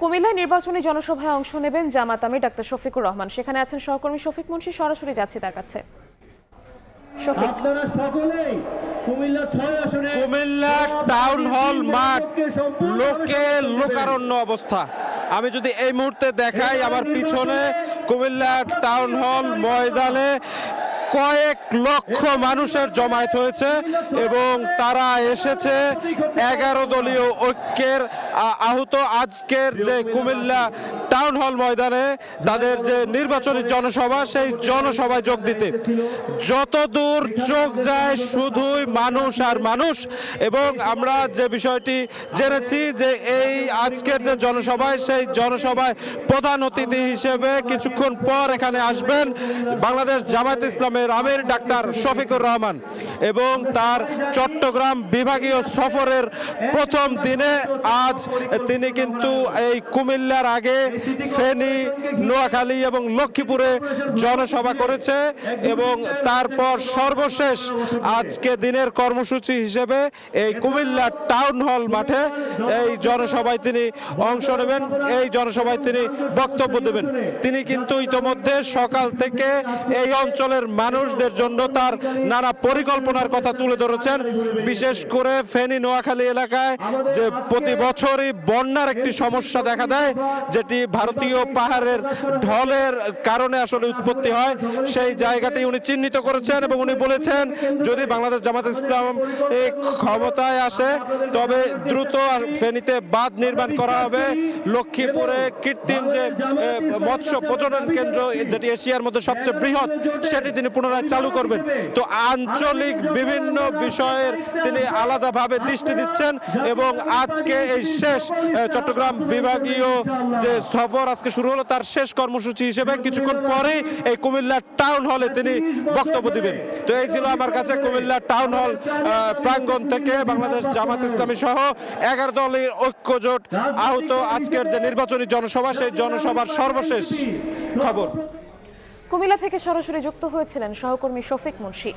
কুমিল্লায় নির্বাচনী জনসভায় অংশ নেবেন জামাত আমির ডাক্তার শফিকুর রহমান। সেখানে আছেন সহকর্মী শফিক মুন্সি। সরাসরি যাচ্ছি তার কাছে। শফিক, আপনারা সকলেই কুমিল্লা 6 আসনে কুমিল্লা টাউন হল মাঠ লোকে লোকারণ্য অবস্থা। আমি যদি এই মুহূর্তে দেখাই আমার পিছনে কুমিল্লা টাউন হল ময়দানে কয়েক লক্ষ মানুষের জমায়েত হয়েছে এবং তারা এসেছে 11 দলীয় ঐক্যের আহত আজকের যে কুমিল্লা টাউন হল ময়দানে তাদের যে নির্বাচনী জনসভা সেই জনসভায় যোগ দিতে। যতদূর চোখ যায় শুধুই মানুষ আর মানুষ। এবং আমরা যে বিষয়টি জেনেছি যে এই আজকের যে জনসভায় সেই জনসভায় প্রধান অতিথি হিসেবে কিছুক্ষণ পর এখানে আসবেন বাংলাদেশ জামায়াতে ইসলামের আমির ডাক্তার শফিকুর রহমান এবং তার চট্টগ্রাম বিভাগীয় সফরের প্রথম দিনে আজ তিনি কিন্তু এই কুমিল্লার আগে ফেনী, নোয়াখালী এবং লক্ষ্মীপুরে জনসভা করেছে এবং তারপর সর্বশেষ আজকে দিনের কর্মসূচি হিসেবে এই কুমিল্লা টাউন হল মাঠে এই জনসভায় তিনি অংশ নেবেন। এই জনসভায় তিনি বক্তব্য দেবেন। তিনি কিন্তু ইতোমধ্যে সকাল থেকে এই অঞ্চলের মানুষদের জন্য তার নানা পরিকল্পনার কথা তুলে ধরেছেন। বিশেষ করে ফেনী নোয়াখালী এলাকায় যে প্রতি বছরই বন্যার একটি সমস্যা দেখা দেয়, যেটি ভারতীয় পাহাড়ের ঢলের কারণে আসলে উৎপত্তি হয়, সেই জায়গাটি উনি চিহ্নিত করেছেন এবং উনি বলেছেন যদি বাংলাদেশ জামাত ইসলাম ক্ষমতায় আসে তবে দ্রুত ফেনীতে বাঁধ নির্মাণ করা হবে। লক্ষ্মীপুরে কৃত্রিম যে মৎস্য প্রজনন কেন্দ্র যেটি এশিয়ার মধ্যে সবচেয়ে বৃহৎ সেটি তিনি পুনরায় চালু করবেন। তো আঞ্চলিক বিভিন্ন বিষয়ের তিনি আলাদাভাবে দৃষ্টি দিচ্ছেন এবং আজকে এই শেষ চট্টগ্রাম বিভাগীয় যে সফর আজকে শুরু হলো তার শেষ কর্মসূচি হিসেবে কিছুক্ষণ পরেই এই কুমিল্লা টাউন হলে তিনি বক্তব্য দিবেন। তো এই ছিল আমার কাছে কুমিল্লা টাউন হল প্রাঙ্গণ থেকে বাংলাদেশ জামাত ইসলামী সহ 11 দলের ঐক্যজোট আহত আজকের যে নির্বাচনী জনসভা সেই জনসভার সর্বশেষ খবর। কুমিল্লা থেকে সরাসরি যুক্ত হয়েছিলেন সহকর্মী শফিক মুন্সি।